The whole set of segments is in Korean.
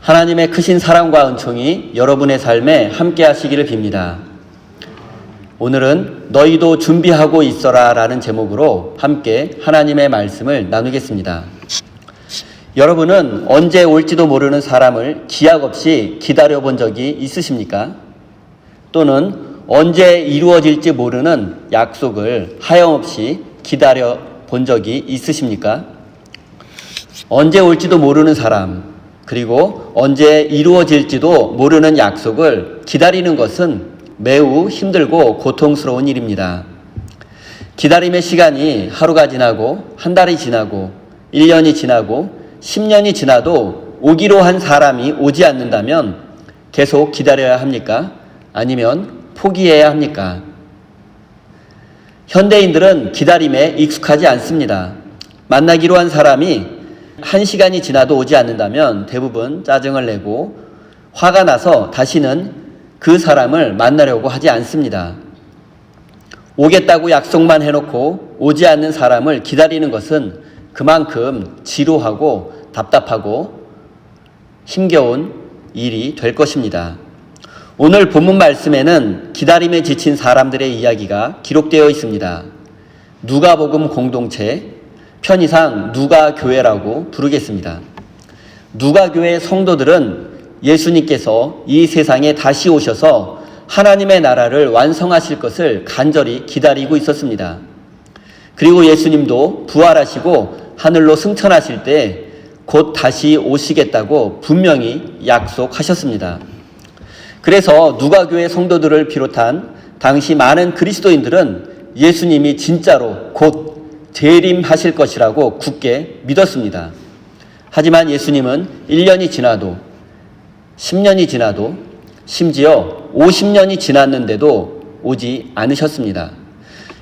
하나님의 크신 사랑과 은총이 여러분의 삶에 함께 하시기를 빕니다. 오늘은 너희도 준비하고 있어라 라는 제목으로 함께 하나님의 말씀을 나누겠습니다. 여러분은 언제 올지도 모르는 사람을 기약 없이 기다려 본 적이 있으십니까? 또는 언제 이루어질지 모르는 약속을 하염없이 기다려 본 적이 있으십니까? 언제 올지도 모르는 사람, 그리고 언제 이루어질지도 모르는 약속을 기다리는 것은 매우 힘들고 고통스러운 일입니다. 기다림의 시간이 하루가 지나고 한 달이 지나고 1년이 지나고 10년이 지나도 오기로 한 사람이 오지 않는다면 계속 기다려야 합니까? 아니면 포기해야 합니까? 현대인들은 기다림에 익숙하지 않습니다. 만나기로 한 사람이 1시간이 지나도 오지 않는다면 대부분 짜증을 내고 화가 나서 다시는 그 사람을 만나려고 하지 않습니다. 오겠다고 약속만 해놓고 오지 않는 사람을 기다리는 것은 그만큼 지루하고 답답하고 힘겨운 일이 될 것입니다. 오늘 본문 말씀에는 기다림에 지친 사람들의 이야기가 기록되어 있습니다. 누가복음 공동체, 편의상 누가교회라고 부르겠습니다. 누가교회 성도들은 예수님께서 이 세상에 다시 오셔서 하나님의 나라를 완성하실 것을 간절히 기다리고 있었습니다. 그리고 예수님도 부활하시고 하늘로 승천하실 때 곧 다시 오시겠다고 분명히 약속하셨습니다. 그래서 누가교회 성도들을 비롯한 당시 많은 그리스도인들은 예수님이 진짜로 곧 재림하실 것이라고 굳게 믿었습니다. 하지만 예수님은 1년이 지나도 10년이 지나도 심지어 50년이 지났는데도 오지 않으셨습니다.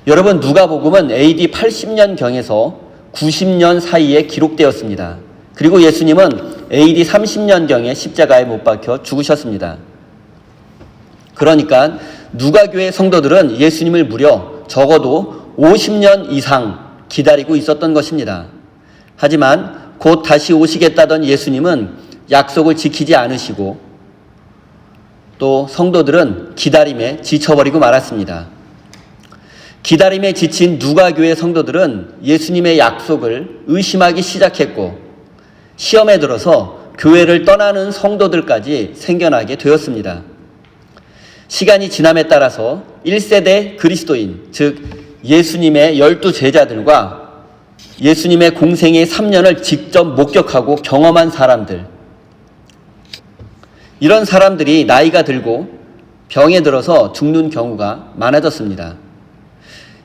여러분, 누가복음은 AD 80년경에서 90년 사이에 기록되었습니다. 그리고 예수님은 AD 30년경에 십자가에 못 박혀 죽으셨습니다. 그러니까 누가교회 성도들은 예수님을 무려 적어도 50년 이상 기다리고 있었던 것입니다. 하지만 곧 다시 오시겠다던 예수님은 약속을 지키지 않으시고 또 성도들은 기다림에 지쳐버리고 말았습니다. 기다림에 지친 누가교회 성도들은 예수님의 약속을 의심하기 시작했고 시험에 들어서 교회를 떠나는 성도들까지 생겨나게 되었습니다. 시간이 지남에 따라서 1세대 그리스도인, 즉 예수님의 12제자들과 예수님의 공생의 3년을 직접 목격하고 경험한 사람들, 이런 사람들이 나이가 들고 병에 들어서 죽는 경우가 많아졌습니다.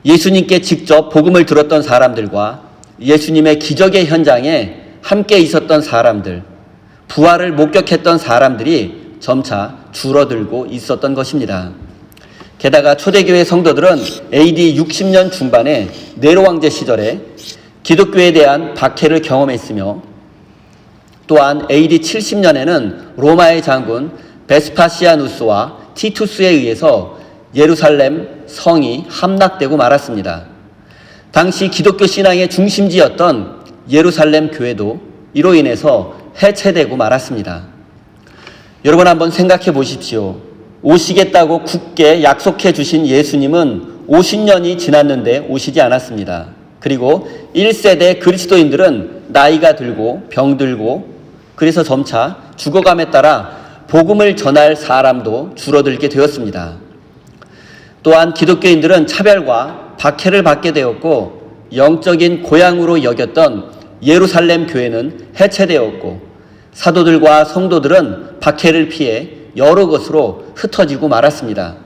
예수님께 직접 복음을 들었던 사람들과 예수님의 기적의 현장에 함께 있었던 사람들, 부활을 목격했던 사람들이 점차 줄어들고 있었던 것입니다. 게다가 초대교회 성도들은 AD 60년 중반에 네로 왕제 시절에 기독교에 대한 박해를 경험했으며 또한 AD 70년에는 로마의 장군 베스파시아누스와 티투스에 의해서 예루살렘 성이 함락되고 말았습니다. 당시 기독교 신앙의 중심지였던 예루살렘 교회도 이로 인해서 해체되고 말았습니다. 여러분, 한번 생각해 보십시오. 오시겠다고 굳게 약속해 주신 예수님은 50년이 지났는데 오시지 않았습니다. 그리고 1세대 그리스도인들은 나이가 들고 병들고 그래서 점차 죽어감에 따라 복음을 전할 사람도 줄어들게 되었습니다. 또한 기독교인들은 차별과 박해를 받게 되었고 영적인 고향으로 여겼던 예루살렘 교회는 해체되었고 사도들과 성도들은 박해를 피해 여러 곳으로 흩어지고 말았습니다.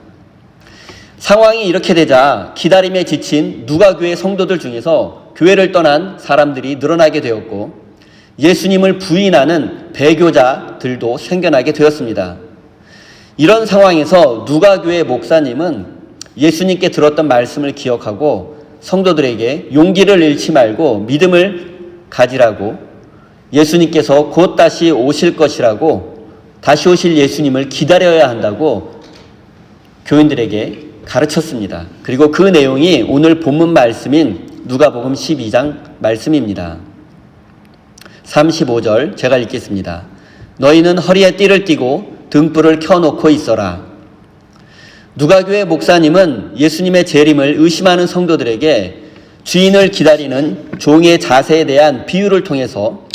상황이 이렇게 되자 기다림에 지친 누가교회 성도들 중에서 교회를 떠난 사람들이 늘어나게 되었고 예수님을 부인하는 배교자들도 생겨나게 되었습니다. 이런 상황에서 누가교회 목사님은 예수님께 들었던 말씀을 기억하고 성도들에게 용기를 잃지 말고 믿음을 가지라고, 예수님께서 곧 다시 오실 것이라고, 다시 오실 예수님을 기다려야 한다고 교인들에게 가르쳤습니다. 그리고 그 내용이 오늘 본문 말씀인 누가복음 12장 말씀입니다. 35절 제가 읽겠습니다. 너희는 허리에 띠를 띠고 등불을 켜놓고 있어라. 누가교회 목사님은 예수님의 재림을 의심하는 성도들에게 주인을 기다리는 종의 자세에 대한 비유를 통해서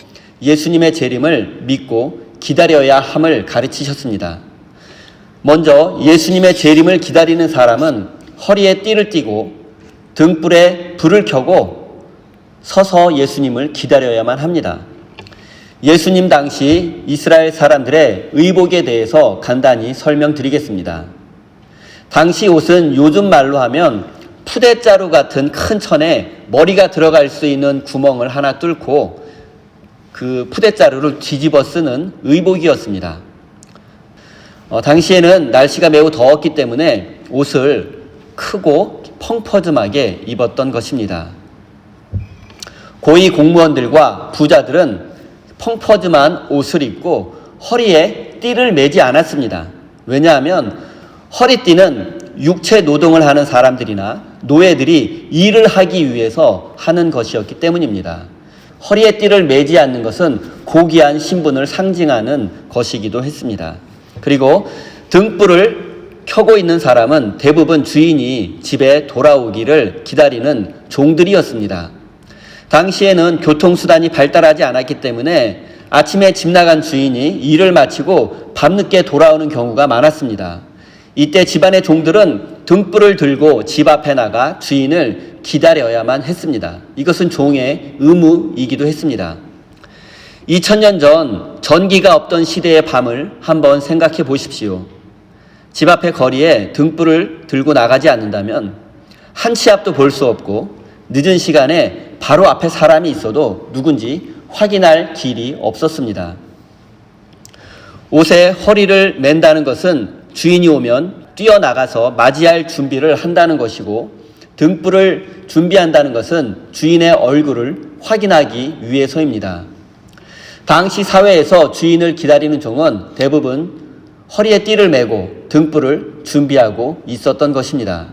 예수님의 재림을 믿고 기다려야 함을 가르치셨습니다. 먼저 예수님의 재림을 기다리는 사람은 허리에 띠를 띠고 등불에 불을 켜고 서서 예수님을 기다려야만 합니다. 예수님 당시 이스라엘 사람들의 의복에 대해서 간단히 설명드리겠습니다. 당시 옷은 요즘 말로 하면 푸대자루 같은 큰 천에 머리가 들어갈 수 있는 구멍을 하나 뚫고 그 푸대자루를 뒤집어 쓰는 의복이었습니다. 당시에는 날씨가 매우 더웠기 때문에 옷을 크고 펑퍼짐하게 입었던 것입니다. 고위 공무원들과 부자들은 펑퍼짐한 옷을 입고 허리에 띠를 매지 않았습니다. 왜냐하면 허리띠는 육체 노동을 하는 사람들이나 노예들이 일을 하기 위해서 하는 것이었기 때문입니다. 허리에 띠를 매지 않는 것은 고귀한 신분을 상징하는 것이기도 했습니다. 그리고 등불을 켜고 있는 사람은 대부분 주인이 집에 돌아오기를 기다리는 종들이었습니다. 당시에는 교통수단이 발달하지 않았기 때문에 아침에 집 나간 주인이 일을 마치고 밤늦게 돌아오는 경우가 많았습니다. 이때 집안의 종들은 등불을 들고 집 앞에 나가 주인을 기다려야만 했습니다. 이것은 종의 의무이기도 했습니다. 2000년 전 전기가 없던 시대의 밤을 한번 생각해 보십시오. 집 앞의 거리에 등불을 들고 나가지 않는다면 한 치 앞도 볼 수 없고 늦은 시간에 바로 앞에 사람이 있어도 누군지 확인할 길이 없었습니다. 옷에 허리를 맨다는 것은 주인이 오면 뛰어나가서 맞이할 준비를 한다는 것이고, 등불을 준비한다는 것은 주인의 얼굴을 확인하기 위해서입니다. 당시 사회에서 주인을 기다리는 종은 대부분 허리에 띠를 메고 등불을 준비하고 있었던 것입니다.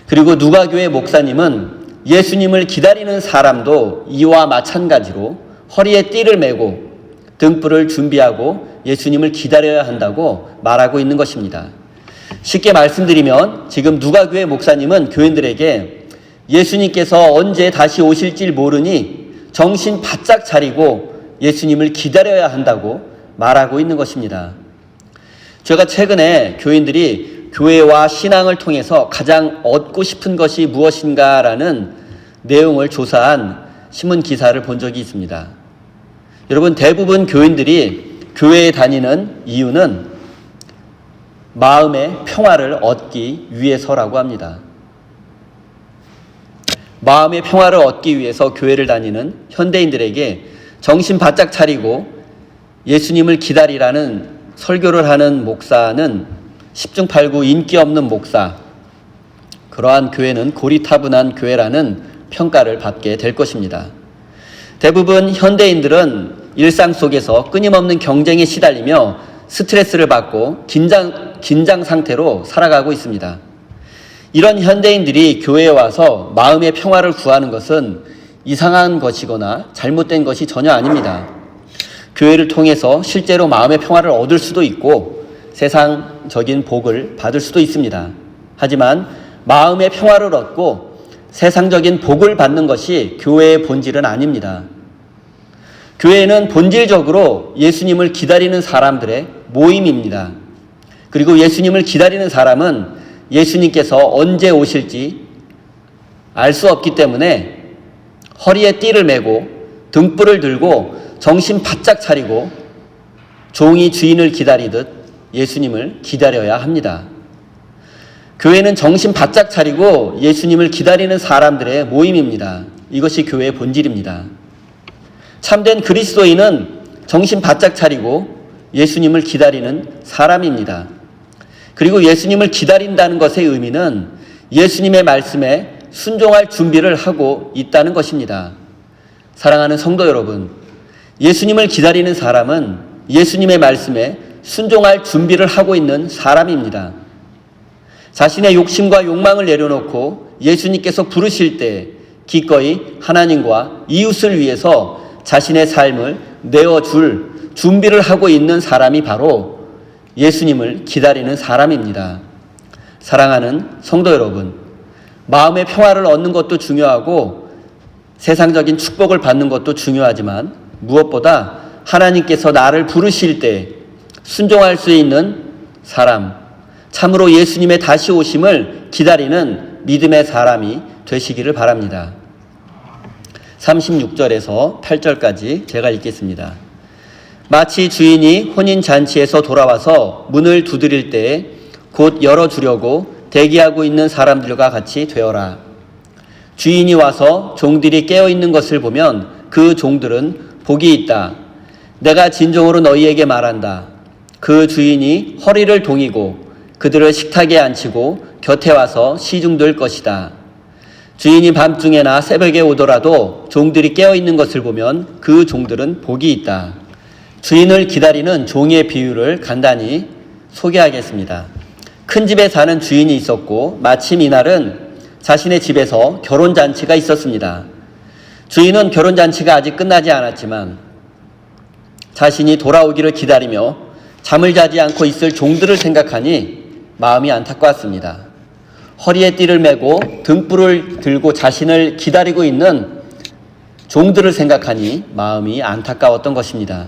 그리고 누가교회 목사님은 예수님을 기다리는 사람도 이와 마찬가지로 허리에 띠를 메고 등불을 준비하고 예수님을 기다려야 한다고 말하고 있는 것입니다. 쉽게 말씀드리면 지금 누가교회 목사님은 교인들에게 예수님께서 언제 다시 오실지 모르니 정신 바짝 차리고 예수님을 기다려야 한다고 말하고 있는 것입니다. 제가 최근에 교인들이 교회와 신앙을 통해서 가장 얻고 싶은 것이 무엇인가라는 내용을 조사한 신문 기사를 본 적이 있습니다. 여러분, 대부분 교인들이 교회에 다니는 이유는 마음의 평화를 얻기 위해서라고 합니다. 마음의 평화를 얻기 위해서 교회를 다니는 현대인들에게 정신 바짝 차리고 예수님을 기다리라는 설교를 하는 목사는 10중 8구 인기 없는 목사, 그러한 교회는 고리타분한 교회라는 평가를 받게 될 것입니다. 대부분 현대인들은 일상 속에서 끊임없는 경쟁에 시달리며 스트레스를 받고 긴장 상태로 살아가고 있습니다. 이런 현대인들이 교회에 와서 마음의 평화를 구하는 것은 이상한 것이거나 잘못된 것이 전혀 아닙니다. 교회를 통해서 실제로 마음의 평화를 얻을 수도 있고 세상적인 복을 받을 수도 있습니다. 하지만 마음의 평화를 얻고 세상적인 복을 받는 것이 교회의 본질은 아닙니다. 교회는 본질적으로 예수님을 기다리는 사람들의 모임입니다. 그리고 예수님을 기다리는 사람은 예수님께서 언제 오실지 알 수 없기 때문에 허리에 띠를 메고 등불을 들고 정신 바짝 차리고 종이 주인을 기다리듯 예수님을 기다려야 합니다. 교회는 정신 바짝 차리고 예수님을 기다리는 사람들의 모임입니다. 이것이 교회의 본질입니다. 참된 그리스도인은 정신 바짝 차리고 예수님을 기다리는 사람입니다. 그리고 예수님을 기다린다는 것의 의미는 예수님의 말씀에 순종할 준비를 하고 있다는 것입니다. 사랑하는 성도 여러분, 예수님을 기다리는 사람은 예수님의 말씀에 순종할 준비를 하고 있는 사람입니다. 자신의 욕심과 욕망을 내려놓고 예수님께서 부르실 때 기꺼이 하나님과 이웃을 위해서 자신의 삶을 내어줄 준비를 하고 있는 사람이 바로 예수님을 기다리는 사람입니다. 사랑하는 성도 여러분, 마음의 평화를 얻는 것도 중요하고 세상적인 축복을 받는 것도 중요하지만 무엇보다 하나님께서 나를 부르실 때 순종할 수 있는 사람, 참으로 예수님의 다시 오심을 기다리는 믿음의 사람이 되시기를 바랍니다. 36절에서 8절까지 제가 읽겠습니다. 마치 주인이 혼인잔치에서 돌아와서 문을 두드릴 때에 곧 열어주려고 대기하고 있는 사람들과 같이 되어라. 주인이 와서 종들이 깨어있는 것을 보면 그 종들은 복이 있다. 내가 진정으로 너희에게 말한다. 그 주인이 허리를 동이고 그들을 식탁에 앉히고 곁에 와서 시중들 것이다. 주인이 밤중에나 새벽에 오더라도 종들이 깨어있는 것을 보면 그 종들은 복이 있다. 주인을 기다리는 종의 비유를 간단히 소개하겠습니다. 큰 집에 사는 주인이 있었고 마침 이날은 자신의 집에서 결혼잔치가 있었습니다. 주인은 결혼잔치가 아직 끝나지 않았지만 자신이 돌아오기를 기다리며 잠을 자지 않고 있을 종들을 생각하니 마음이 안타까웠습니다. 허리에 띠를 메고 등불을 들고 자신을 기다리고 있는 종들을 생각하니 마음이 안타까웠던 것입니다.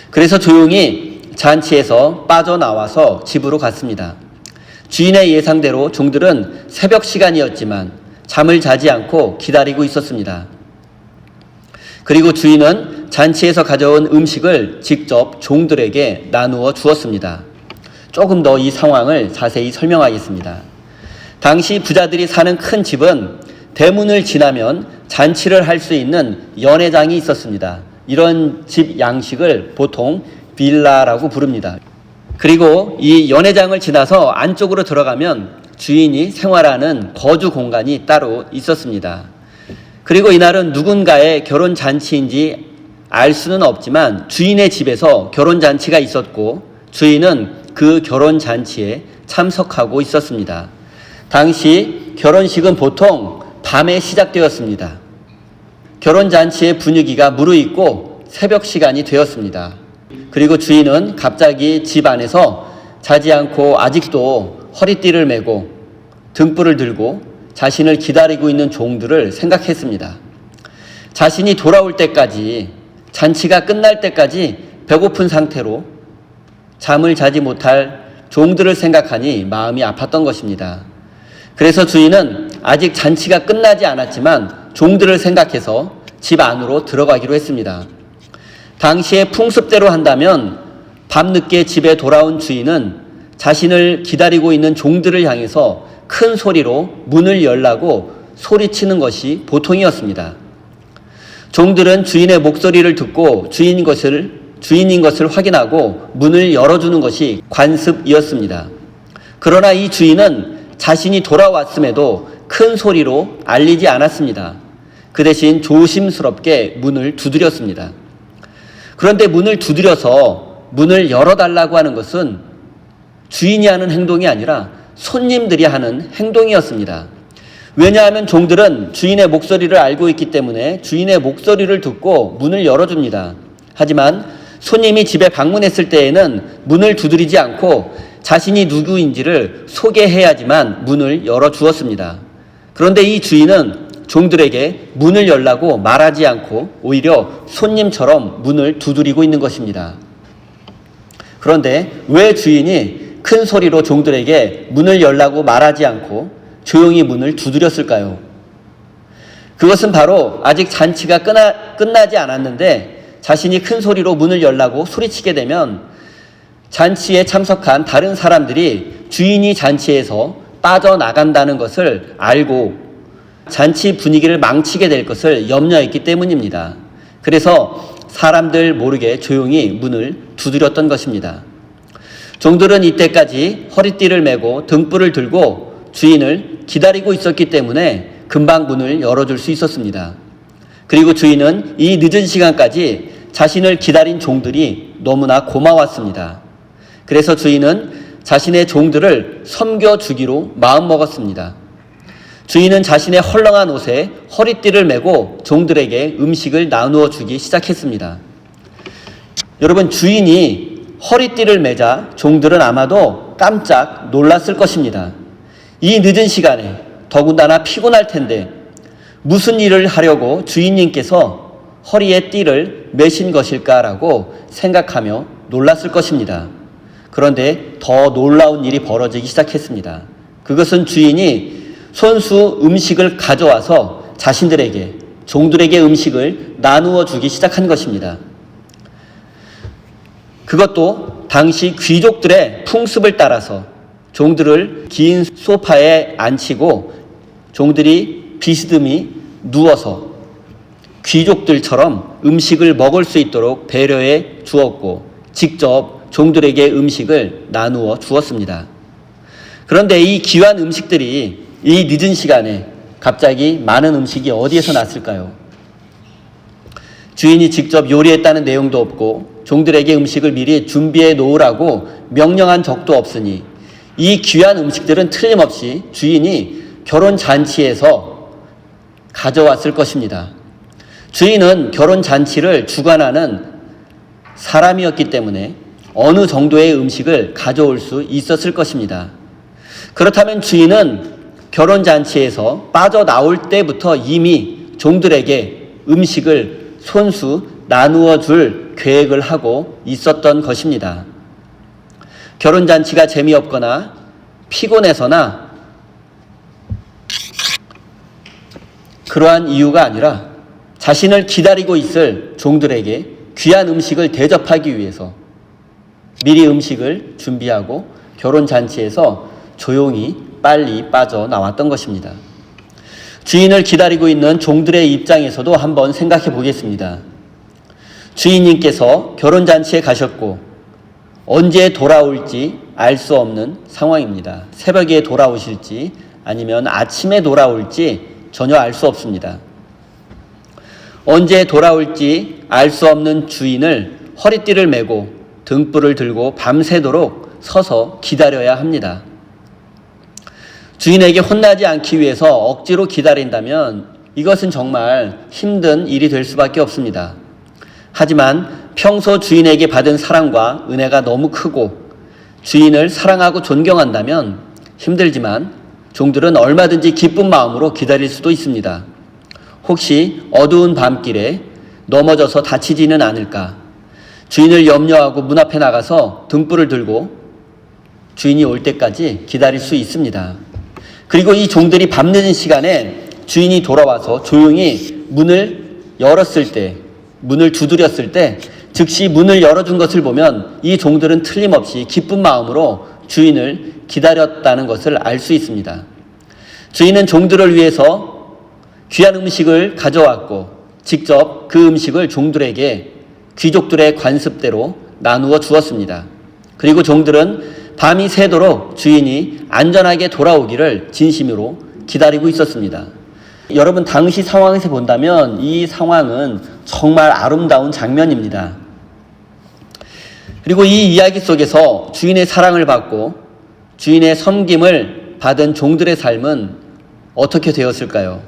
그래서 조용히 잔치에서 빠져나와서 집으로 갔습니다. 주인의 예상대로 종들은 새벽 시간이었지만 잠을 자지 않고 기다리고 있었습니다. 그리고 주인은 잔치에서 가져온 음식을 직접 종들에게 나누어 주었습니다. 조금 더 이 상황을 자세히 설명하겠습니다. 당시 부자들이 사는 큰 집은 대문을 지나면 잔치를 할 수 있는 연회장이 있었습니다. 이런 집 양식을 보통 빌라라고 부릅니다. 그리고 이 연회장을 지나서 안쪽으로 들어가면 주인이 생활하는 거주 공간이 따로 있었습니다. 그리고 이날은 누군가의 결혼잔치인지 알 수는 없지만 주인의 집에서 결혼잔치가 있었고 주인은 그 결혼잔치에 참석하고 있었습니다. 당시 결혼식은 보통 밤에 시작되었습니다. 결혼잔치의 분위기가 무르익고 새벽 시간이 되었습니다. 그리고 주인은 갑자기 집 안에서 자지 않고 아직도 허리띠를 메고 등불을 들고 자신을 기다리고 있는 종들을 생각했습니다. 자신이 돌아올 때까지, 잔치가 끝날 때까지 배고픈 상태로 잠을 자지 못할 종들을 생각하니 마음이 아팠던 것입니다. 그래서 주인은 아직 잔치가 끝나지 않았지만 종들을 생각해서 집 안으로 들어가기로 했습니다. 당시의 풍습대로 한다면 밤늦게 집에 돌아온 주인은 자신을 기다리고 있는 종들을 향해서 큰 소리로 문을 열라고 소리치는 것이 보통이었습니다. 종들은 주인의 목소리를 듣고 주인인 것을 확인하고 문을 열어주는 것이 관습이었습니다. 그러나 이 주인은 자신이 돌아왔음에도 큰 소리로 알리지 않았습니다. 그 대신 조심스럽게 문을 두드렸습니다. 그런데 문을 두드려서 문을 열어달라고 하는 것은 주인이 하는 행동이 아니라 손님들이 하는 행동이었습니다. 왜냐하면 종들은 주인의 목소리를 알고 있기 때문에 주인의 목소리를 듣고 문을 열어줍니다. 하지만 손님이 집에 방문했을 때에는 문을 두드리지 않고 자신이 누구인지를 소개해야지만 문을 열어주었습니다. 그런데 이 주인은 종들에게 문을 열라고 말하지 않고 오히려 손님처럼 문을 두드리고 있는 것입니다. 그런데 왜 주인이 큰 소리로 종들에게 문을 열라고 말하지 않고 조용히 문을 두드렸을까요? 그것은 바로 아직 잔치가 끝나지 않았는데 자신이 큰 소리로 문을 열라고 소리치게 되면 잔치에 참석한 다른 사람들이 주인이 잔치에서 빠져나간다는 것을 알고 잔치 분위기를 망치게 될 것을 염려했기 때문입니다. 그래서 사람들 모르게 조용히 문을 두드렸던 것입니다. 종들은 이때까지 허리띠를 메고 등불을 들고 주인을 기다리고 있었기 때문에 금방 문을 열어줄 수 있었습니다. 그리고 주인은 이 늦은 시간까지 자신을 기다린 종들이 너무나 고마웠습니다. 그래서 주인은 자신의 종들을 섬겨주기로 마음먹었습니다. 주인은 자신의 헐렁한 옷에 허리띠를 메고 종들에게 음식을 나누어 주기 시작했습니다. 여러분, 주인이 허리띠를 매자 종들은 아마도 깜짝 놀랐을 것입니다. 이 늦은 시간에 더군다나 피곤할 텐데 무슨 일을 하려고 주인님께서 허리에 띠를 매신 것일까라고 생각하며 놀랐을 것입니다. 그런데 더 놀라운 일이 벌어지기 시작했습니다. 그것은 주인이 손수 음식을 가져와서 자신들에게, 종들에게 음식을 나누어 주기 시작한 것입니다. 그것도 당시 귀족들의 풍습을 따라서 종들을 긴 소파에 앉히고 종들이 비스듬히 누워서 귀족들처럼 음식을 먹을 수 있도록 배려해 주었고 직접 종들에게 음식을 나누어 주었습니다. 그런데 이 귀한 음식들이 이 늦은 시간에 갑자기 많은 음식이 어디에서 났을까요? 주인이 직접 요리했다는 내용도 없고 종들에게 음식을 미리 준비해 놓으라고 명령한 적도 없으니 이 귀한 음식들은 틀림없이 주인이 결혼잔치에서 가져왔을 것입니다. 주인은 결혼잔치를 주관하는 사람이었기 때문에 어느 정도의 음식을 가져올 수 있었을 것입니다. 그렇다면 주인은 결혼잔치에서 빠져나올 때부터 이미 종들에게 음식을 손수 나누어 줄 계획을 하고 있었던 것입니다. 결혼잔치가 재미없거나 피곤해서나 그러한 이유가 아니라 자신을 기다리고 있을 종들에게 귀한 음식을 대접하기 위해서 미리 음식을 준비하고 결혼잔치에서 조용히 빨리 빠져나왔던 것입니다. 주인을 기다리고 있는 종들의 입장에서도 한번 생각해 보겠습니다. 주인님께서 결혼잔치에 가셨고 언제 돌아올지 알 수 없는 상황입니다. 새벽에 돌아오실지 아니면 아침에 돌아올지 전혀 알 수 없습니다. 언제 돌아올지 알 수 없는 주인을 허리띠를 메고 등불을 들고 밤새도록 서서 기다려야 합니다. 주인에게 혼나지 않기 위해서 억지로 기다린다면 이것은 정말 힘든 일이 될 수밖에 없습니다. 하지만 평소 주인에게 받은 사랑과 은혜가 너무 크고 주인을 사랑하고 존경한다면 힘들지만 종들은 얼마든지 기쁜 마음으로 기다릴 수도 있습니다. 혹시 어두운 밤길에 넘어져서 다치지는 않을까? 주인을 염려하고 문 앞에 나가서 등불을 들고 주인이 올 때까지 기다릴 수 있습니다. 그리고 이 종들이 밤늦은 시간에 주인이 돌아와서 조용히 문을 열었을 때, 문을 두드렸을 때 즉시 문을 열어준 것을 보면 이 종들은 틀림없이 기쁜 마음으로 주인을 기다렸다는 것을 알 수 있습니다. 주인은 종들을 위해서 귀한 음식을 가져왔고 직접 그 음식을 종들에게 귀족들의 관습대로 나누어 주었습니다. 그리고 종들은 밤이 새도록 주인이 안전하게 돌아오기를 진심으로 기다리고 있었습니다. 여러분, 당시 상황에서 본다면 이 상황은 정말 아름다운 장면입니다. 그리고 이 이야기 속에서 주인의 사랑을 받고 주인의 섬김을 받은 종들의 삶은 어떻게 되었을까요?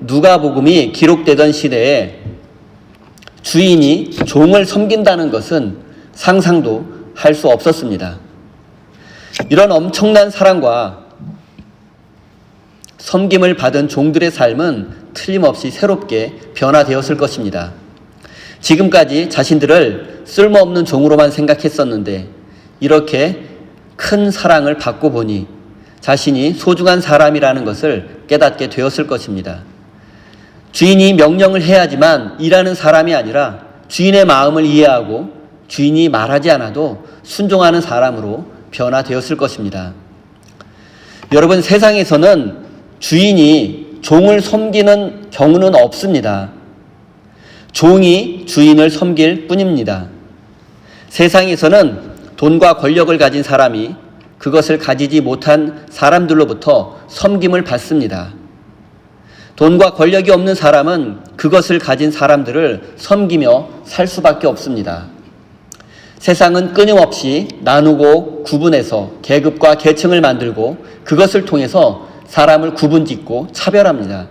누가복음이 기록되던 시대에 주인이 종을 섬긴다는 것은 상상도 할 수 없었습니다. 이런 엄청난 사랑과 섬김을 받은 종들의 삶은 틀림없이 새롭게 변화되었을 것입니다. 지금까지 자신들을 쓸모없는 종으로만 생각했었는데 이렇게 큰 사랑을 받고 보니 자신이 소중한 사람이라는 것을 깨닫게 되었을 것입니다. 주인이 명령을 해야지만 일하는 사람이 아니라 주인의 마음을 이해하고 주인이 말하지 않아도 순종하는 사람으로 변화되었을 것입니다. 여러분, 세상에서는 주인이 종을 섬기는 경우는 없습니다. 종이 주인을 섬길 뿐입니다. 세상에서는 돈과 권력을 가진 사람이 그것을 가지지 못한 사람들로부터 섬김을 받습니다. 돈과 권력이 없는 사람은 그것을 가진 사람들을 섬기며 살 수밖에 없습니다. 세상은 끊임없이 나누고 구분해서 계급과 계층을 만들고 그것을 통해서 사람을 구분짓고 차별합니다.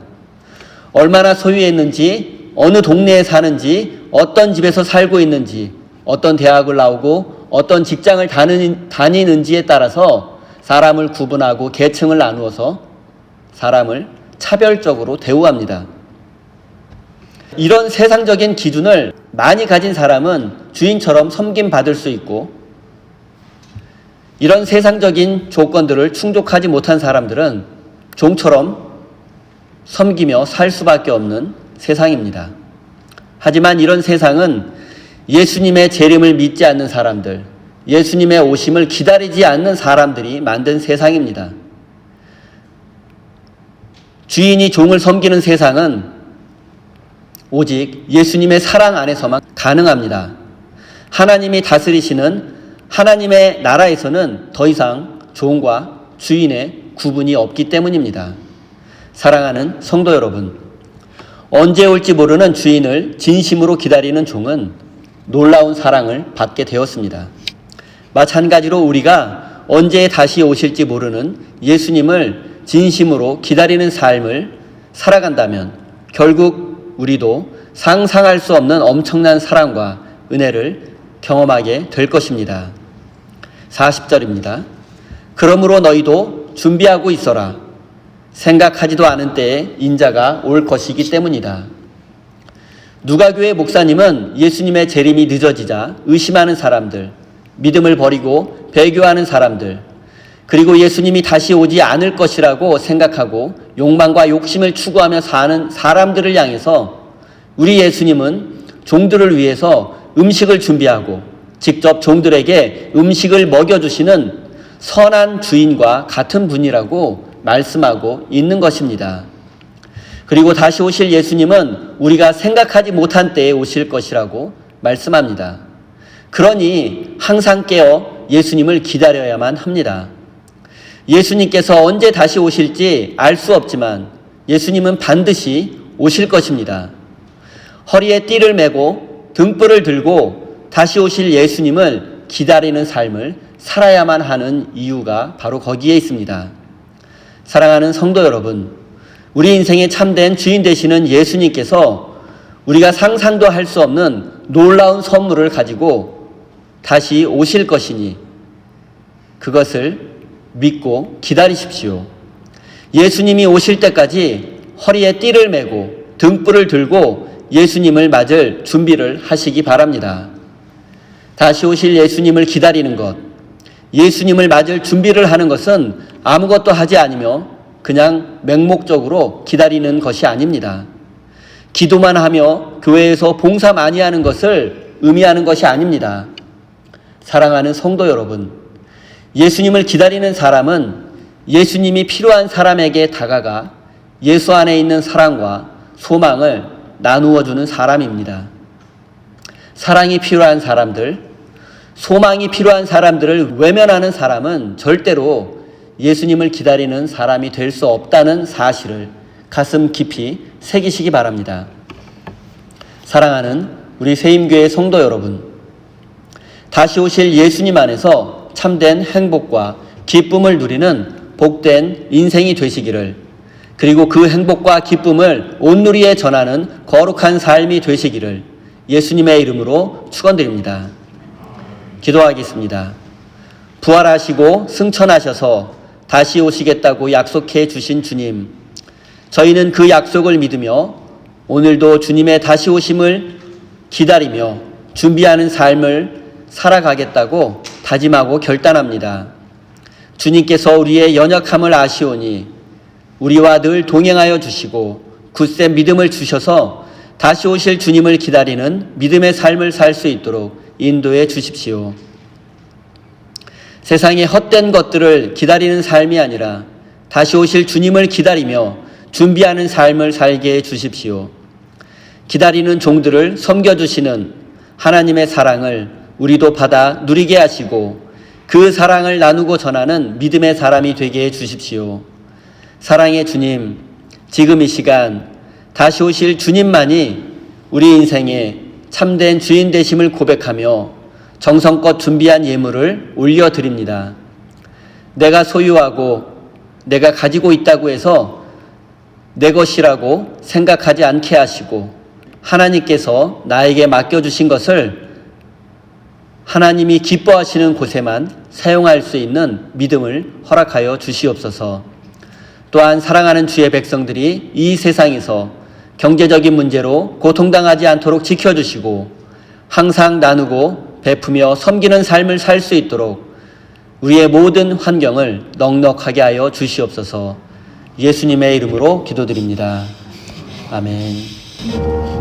얼마나 소유했는지, 어느 동네에 사는지, 어떤 집에서 살고 있는지, 어떤 대학을 나오고 어떤 직장을 다니는지에 따라서 사람을 구분하고 계층을 나누어서 사람을 차별적으로 대우합니다. 이런 세상적인 기준을 많이 가진 사람은 주인처럼 섬김받을 수 있고, 이런 세상적인 조건들을 충족하지 못한 사람들은 종처럼 섬기며 살 수밖에 없는 세상입니다. 하지만 이런 세상은 예수님의 재림을 믿지 않는 사람들, 예수님의 오심을 기다리지 않는 사람들이 만든 세상입니다. 주인이 종을 섬기는 세상은 오직 예수님의 사랑 안에서만 가능합니다. 하나님이 다스리시는 하나님의 나라에서는 더 이상 종과 주인의 구분이 없기 때문입니다. 사랑하는 성도 여러분, 언제 올지 모르는 주인을 진심으로 기다리는 종은 놀라운 사랑을 받게 되었습니다. 마찬가지로 우리가 언제 다시 오실지 모르는 예수님을 진심으로 기다리는 삶을 살아간다면 결국 우리도 상상할 수 없는 엄청난 사랑과 은혜를 경험하게 될 것입니다. 40절입니다. 그러므로 너희도 준비하고 있어라. 생각하지도 않은 때에 인자가 올 것이기 때문이다. 누가교회 목사님은 예수님의 재림이 늦어지자 의심하는 사람들, 믿음을 버리고 배교하는 사람들, 그리고 예수님이 다시 오지 않을 것이라고 생각하고 욕망과 욕심을 추구하며 사는 사람들을 향해서 우리 예수님은 종들을 위해서 음식을 준비하고 직접 종들에게 음식을 먹여주시는 선한 주인과 같은 분이라고 말씀하고 있는 것입니다. 그리고 다시 오실 예수님은 우리가 생각하지 못한 때에 오실 것이라고 말씀합니다. 그러니 항상 깨어 예수님을 기다려야만 합니다. 예수님께서 언제 다시 오실지 알 수 없지만 예수님은 반드시 오실 것입니다. 허리에 띠를 메고 등불을 들고 다시 오실 예수님을 기다리는 삶을 살아야만 하는 이유가 바로 거기에 있습니다. 사랑하는 성도 여러분, 우리 인생의 참된 주인 되시는 예수님께서 우리가 상상도 할 수 없는 놀라운 선물을 가지고 다시 오실 것이니 그것을 믿고 기다리십시오. 예수님이 오실 때까지 허리에 띠를 메고 등불을 들고 예수님을 맞을 준비를 하시기 바랍니다. 다시 오실 예수님을 기다리는 것, 예수님을 맞을 준비를 하는 것은 아무것도 하지 않으며 그냥 맹목적으로 기다리는 것이 아닙니다. 기도만 하며 교회에서 봉사 많이 하는 것을 의미하는 것이 아닙니다. 사랑하는 성도 여러분, 예수님을 기다리는 사람은 예수님이 필요한 사람에게 다가가 예수 안에 있는 사랑과 소망을 나누어 주는 사람입니다. 사랑이 필요한 사람들, 소망이 필요한 사람들을 외면하는 사람은 절대로 예수님을 기다리는 사람이 될 수 없다는 사실을 가슴 깊이 새기시기 바랍니다. 사랑하는 우리 세임교회 성도 여러분, 다시 오실 예수님 안에서 참된 행복과 기쁨을 누리는 복된 인생이 되시기를, 그리고 그 행복과 기쁨을 온누리에 전하는 거룩한 삶이 되시기를 예수님의 이름으로 축원드립니다. 기도하겠습니다. 부활하시고 승천하셔서 다시 오시겠다고 약속해 주신 주님, 저희는 그 약속을 믿으며 오늘도 주님의 다시 오심을 기다리며 준비하는 삶을 살아가겠다고 다짐하고 결단합니다. 주님께서 우리의 연약함을 아시오니 우리와 늘 동행하여 주시고 굳세 믿음을 주셔서 다시 오실 주님을 기다리는 믿음의 삶을 살 수 있도록 인도해 주십시오. 세상의 헛된 것들을 기다리는 삶이 아니라 다시 오실 주님을 기다리며 준비하는 삶을 살게 해 주십시오. 기다리는 종들을 섬겨주시는 하나님의 사랑을 우리도 받아 누리게 하시고 그 사랑을 나누고 전하는 믿음의 사람이 되게 해 주십시오. 사랑의 주님, 지금 이 시간 다시 오실 주님만이 우리 인생의 참된 주인 되심을 고백하며 정성껏 준비한 예물을 올려드립니다. 내가 소유하고 내가 가지고 있다고 해서 내 것이라고 생각하지 않게 하시고 하나님께서 나에게 맡겨주신 것을 하나님이 기뻐하시는 곳에만 사용할 수 있는 믿음을 허락하여 주시옵소서. 또한 사랑하는 주의 백성들이 이 세상에서 경제적인 문제로 고통당하지 않도록 지켜주시고 항상 나누고 베푸며 섬기는 삶을 살 수 있도록 우리의 모든 환경을 넉넉하게 하여 주시옵소서. 예수님의 이름으로 기도드립니다. 아멘.